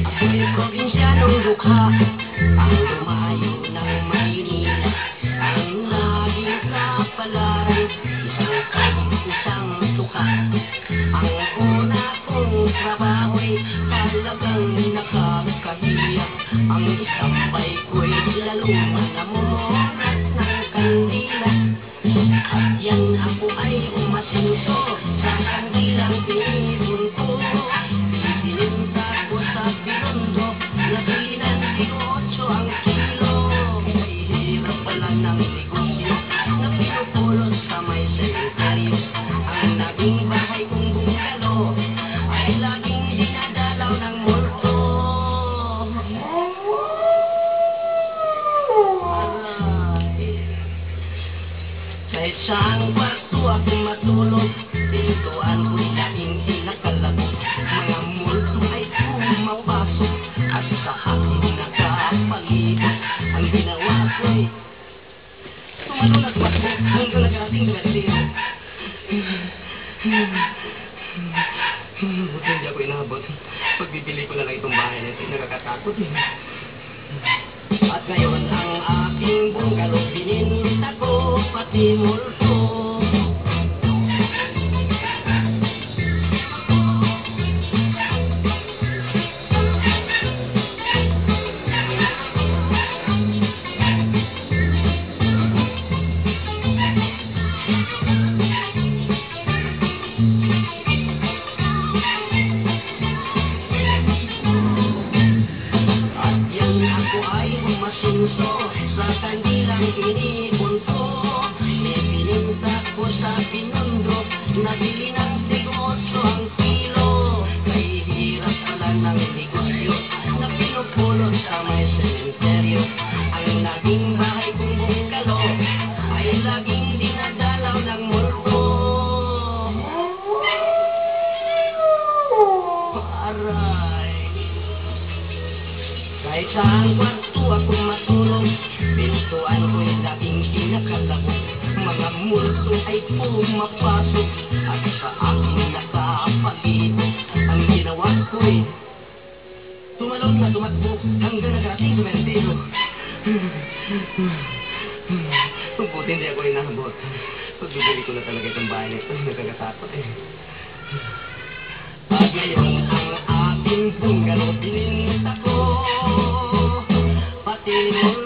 Ako'y probinsyanong dukha, ang lumayo ng Maynila, ang laging kapalaran, isang suka. Ang una kong trabaho'y talagang nakakahiya, ang isambay ko'y lalong namumunat ng kandila. At yan ako ay umasinso sa kandilang pinipon ko. Bininta ko sa Binondo, nabili ng 18 ang kilo. May hirap pala ng negosyo na pinupulot sa may cemetery. Ang naging bahay kong bungalo ay laging dinadalaw ng multo. Kahit saan kwarto ako matulog, pintuan ko'y laging pinakalagot. Mga multo ay pumapasok at sa aking nakapalibot. Ang ginawa ko'y tumalon at matbo hanggang nagarating Berlino. Buti hindi ako inabot. Pagbibili ko na lang itong bahay na ito, nakakatakot eh. At ngayon ang aking bungalo, bininta ko pati multo. Sa kandilang inipon ko, ibininta ko sa Binondo, nabili ng 18 ang kilo. May hirap pala ng negosyo na pinupulot sa may sementeryo. Ang naging bahay kong bungalo ay laging dinadalaw ng multo. Aray, kahit saan kwarto ako matulog, pintuan ko'y laging pinakalagot. Mga multo ay pumapasok at sa aking nakapalibot. Ang ginawa ko'y tumalon na tumakbo hanggang nagarating sa Berlino. Buti hindi ako inabot. Pagbibili ko na talaga itong bahay nito, nagkakatakot eh. At ngayon ang aking bungalo, bininta ko pati multo.